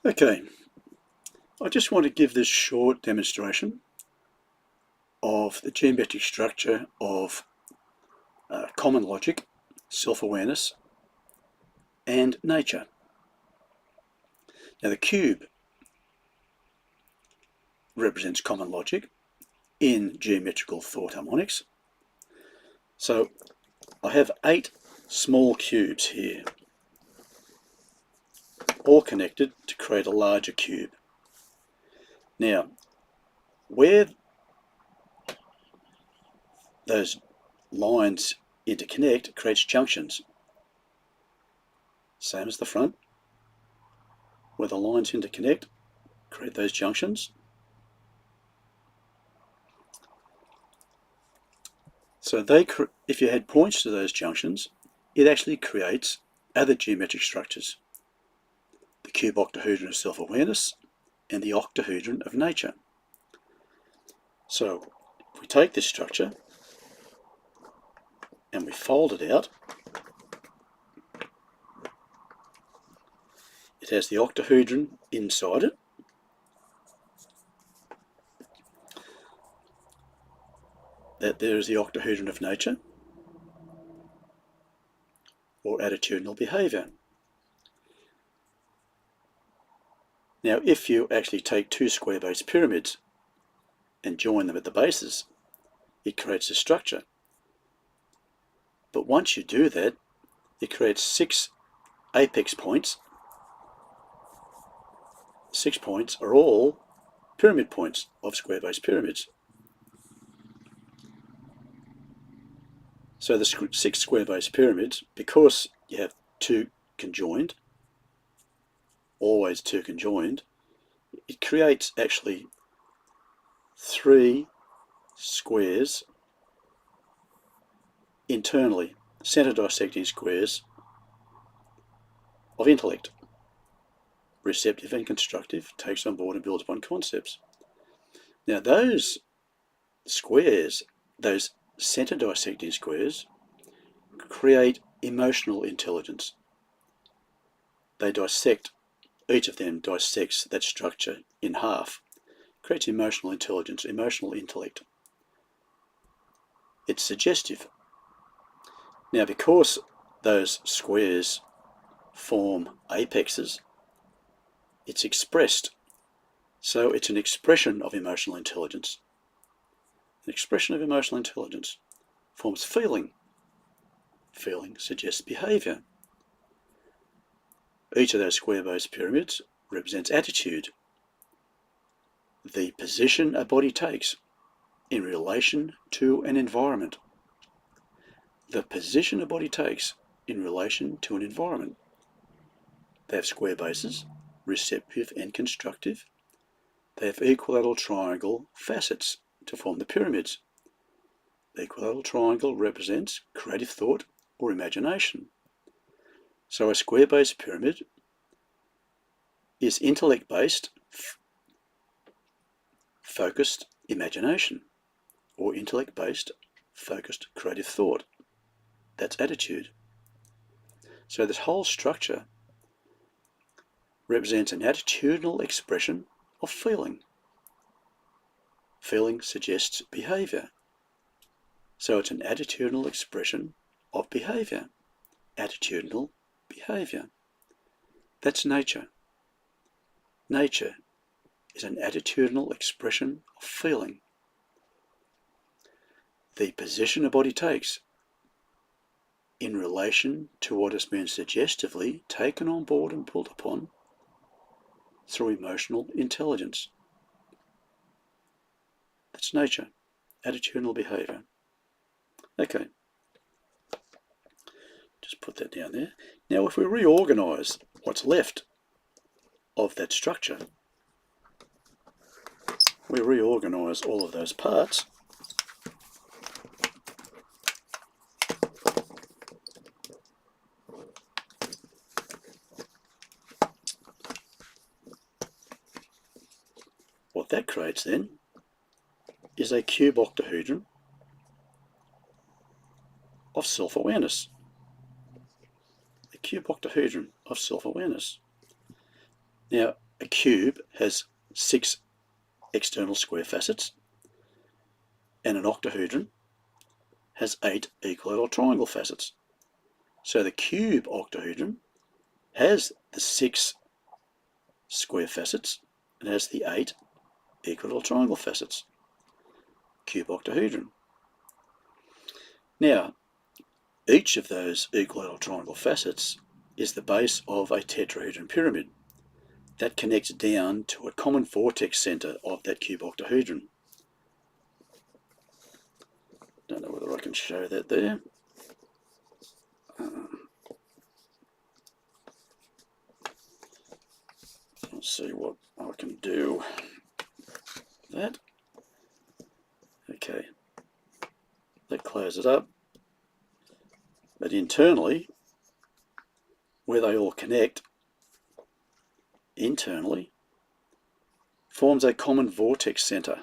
Okay, I just want to give this short demonstration of the geometric structure of common logic, self-awareness, and nature. Now the cube represents common logic in geometrical thought harmonics. So I have 8 small cubes here, all connected to create a larger cube. Now, where those lines interconnect creates junctions. Same as the front. Where the lines interconnect, create those junctions. So if you add points to those junctions, it actually creates other geometric structures. The Cuboctahedron of self-awareness and the Octahedron of nature. So if we take this structure and we fold it out, it has the octahedron inside it. That there is the octahedron of nature, or attitudinal behaviour. Now, if you actually take 2 square-based pyramids and join them at the bases, it creates a structure. But once you do that, it creates 6 apex points. 6 points are all pyramid points of square-based pyramids. So the 6 square-based pyramids, because you have 2 conjoined, always 2 conjoined, it creates actually 3 squares internally, center dissecting squares of intellect. Receptive and constructive, takes on board and builds upon concepts. Now those squares, those center dissecting squares, create emotional intelligence. They dissect, each of them dissects that structure in half, creates emotional intelligence, emotional intellect. It's suggestive. Now because those squares form apexes, it's expressed. So it's an expression of emotional intelligence. An expression of emotional intelligence forms feeling. Feeling suggests behaviour. Each of those square-based pyramids represents attitude. The position a body takes in relation to an environment. The position a body takes in relation to an environment. They have square bases, receptive and constructive. They have equilateral triangle facets to form the pyramids. The equilateral triangle represents creative thought or imagination. So a square-based pyramid is intellect-based, focused imagination, or intellect-based, focused creative thought. That's attitude. So this whole structure represents an attitudinal expression of feeling. Feeling suggests behaviour. So it's an attitudinal expression of behaviour. Attitudinal behaviour. That's nature. Nature is an attitudinal expression of feeling. The position a body takes in relation to what has been suggestively taken on board and built upon through emotional intelligence. That's nature, attitudinal behaviour. Okay, just put that down there. Now if we reorganise what's left of that structure, we reorganise all of those parts. What that creates then is a cuboctahedron of self-awareness. A cuboctahedron of self-awareness. Now, a cube has 6 external square facets, and an octahedron has 8 equilateral triangle facets. So the cube octahedron has the 6 square facets and has the 8 equilateral triangle facets. Cube octahedron. Now, each of those equilateral triangle facets is the base of a tetrahedron pyramid that connects down to a common vortex center of that cube octahedron. Don't know whether I can show that there. Let's see what I can do with that. Okay, that closes it up. But internally, where they all connect, internally, forms a common vortex center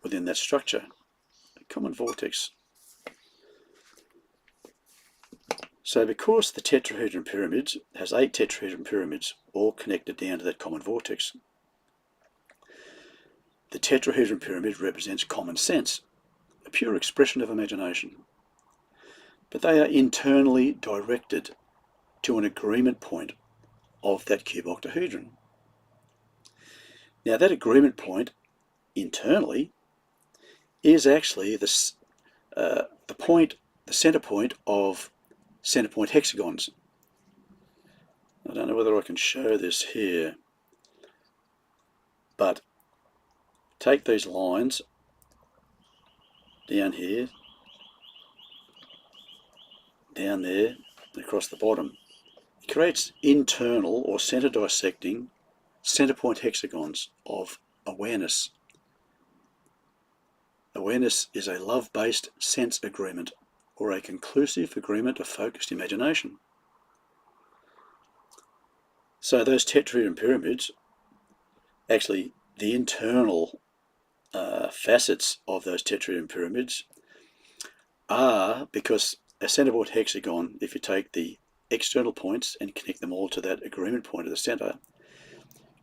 within that structure. A common vortex. So because the tetrahedron pyramid has 8 tetrahedron pyramids all connected down to that common vortex, the tetrahedron pyramid represents common sense, a pure expression of imagination. But they are internally directed to an agreement point of that cube octahedron. Now that agreement point internally is actually the center point of center point hexagons. I don't know whether I can show this here, but take these lines down here, down there, and across the bottom. It creates internal or center dissecting center point hexagons of awareness. Awareness is a love-based sense agreement, or a conclusive agreement of focused imagination. So those tetrahedron pyramids, actually the internal facets of those tetrahedron pyramids are, because a center point hexagon, if you take the external points and connect them all to that agreement point of the center,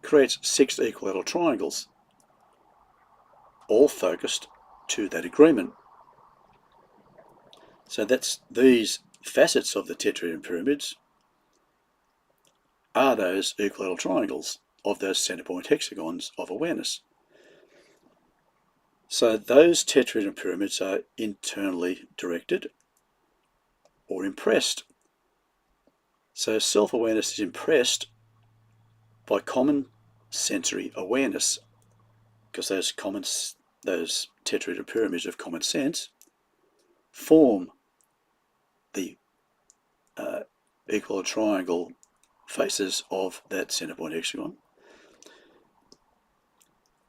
creates 6 equilateral triangles, all focused to that agreement. So that's these facets of the tetrahedron pyramids are those equilateral triangles of those center point hexagons of awareness. So those tetrahedron pyramids are internally directed or impressed. So self-awareness is impressed by common sensory awareness, because those tetrahedron pyramids of common sense form the equilateral triangle faces of that center point hexagon.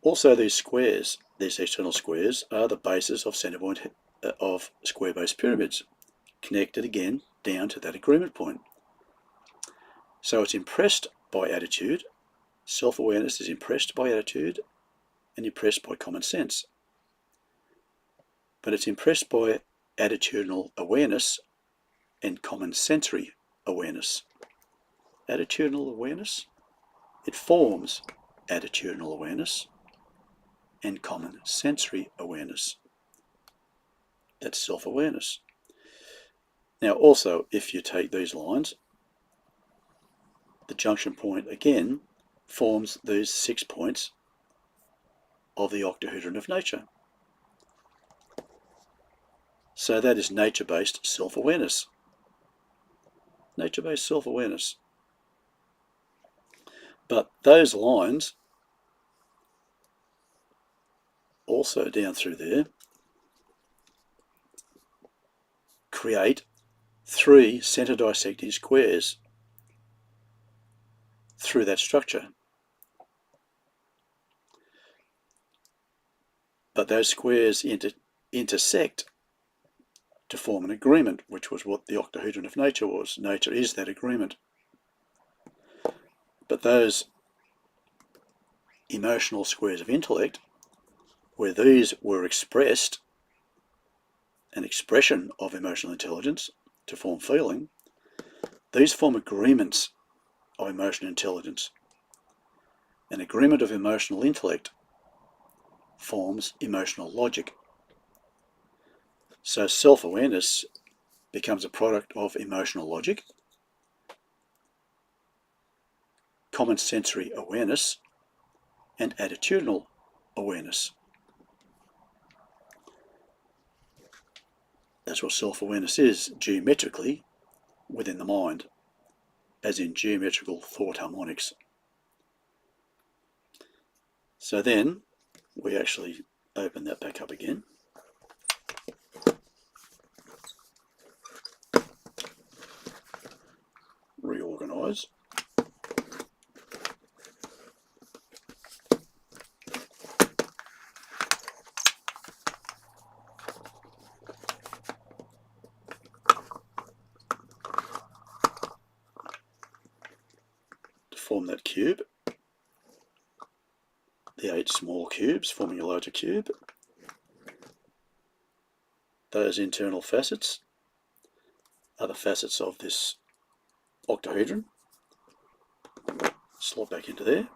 Also, these squares, these external squares, are the bases of center point of square-based pyramids, connected again down to that agreement point. So it's impressed by attitude. Self-awareness is impressed by attitude and impressed by common sense. But it's impressed by attitudinal awareness and common sensory awareness. Attitudinal awareness, it forms attitudinal awareness and common sensory awareness. That's self-awareness. Now also, if you take these lines, the junction point again forms these 6 points of the octahedron of nature. So that is nature-based self-awareness. Nature-based self-awareness. But those lines, also down through there, create 3 center dissecting squares through that structure. But those squares intersect to form an agreement, which was what the octahedron of nature was. Nature is that agreement. But those emotional squares of intellect, where these were expressed, an expression of emotional intelligence to form feeling, these form agreements of emotional intelligence. An agreement of emotional intellect forms emotional logic. So self-awareness becomes a product of emotional logic. Common sensory awareness and attitudinal awareness. That's what self-awareness is, geometrically within the mind, as in geometrical thought harmonics. So then we actually open that back up again. Reorganize. To form that cube, the 8 small cubes forming a larger cube. Those internal facets are the facets of this octahedron. Slot back into there.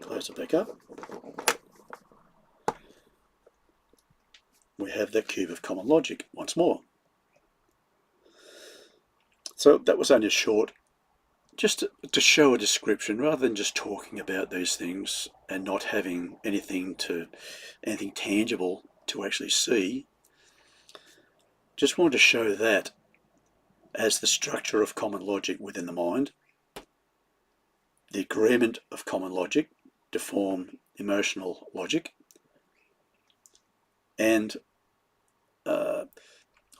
Close it back up. We have that cube of common logic once more. So that was only a short, just to show a description rather than just talking about these things and not having anything tangible to actually see. Just wanted to show that as the structure of common logic within the mind, the agreement of common logic to form emotional logic, and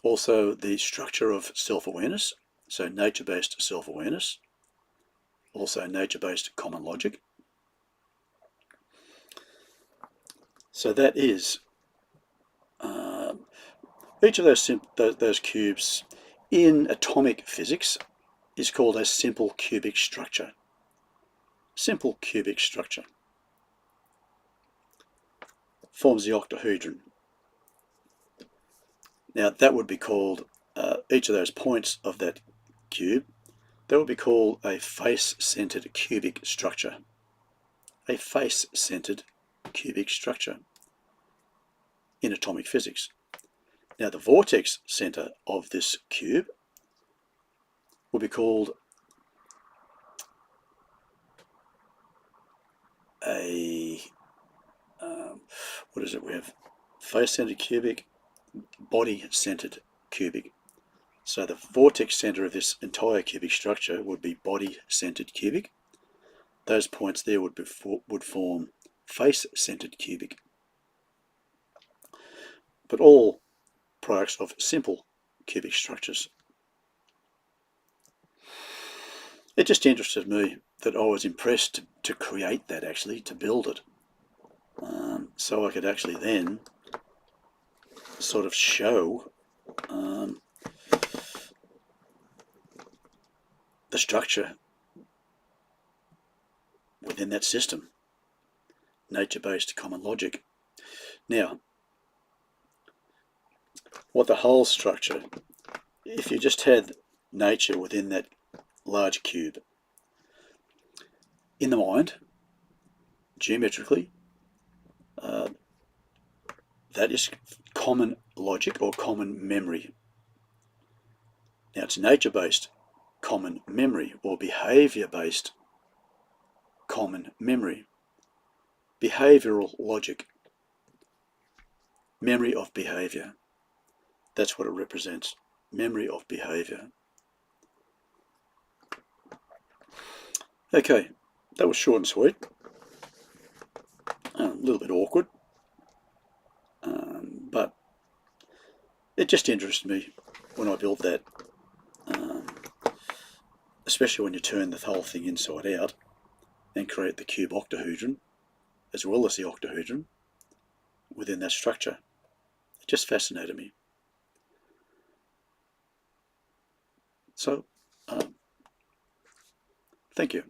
also the structure of self-awareness, so nature-based self-awareness, also nature-based common logic. So that is each of those cubes in atomic physics is called a simple cubic structure. Simple cubic structure forms the octahedron. Now that would be called, each of those points of that cube, that would be called a face-centered cubic structure. A face-centered cubic structure in atomic physics. Now the vortex center of this cube will be called a, what is it? We have face-centered cubic, body-centered cubic. So the vortex center of this entire cubic structure would be body-centered cubic. Those points there would form face-centered cubic. But all products of simple cubic structures. It just interested me that I was impressed to create that, actually, to build it. So I could actually then sort of show the structure within that system, nature-based common logic. Now, what the whole structure, if you just had nature within that large cube, in the mind, geometrically, that is common logic or common memory. Now it's nature-based common memory or behavior-based common memory. Behavioral logic. Memory of behavior. That's what it represents. Memory of behavior. Okay, that was short and sweet. A little bit awkward. But it just interested me when I built that. Especially when you turn the whole thing inside out and create the cuboctahedron as well as the octahedron within that structure. It just fascinated me. So, thank you.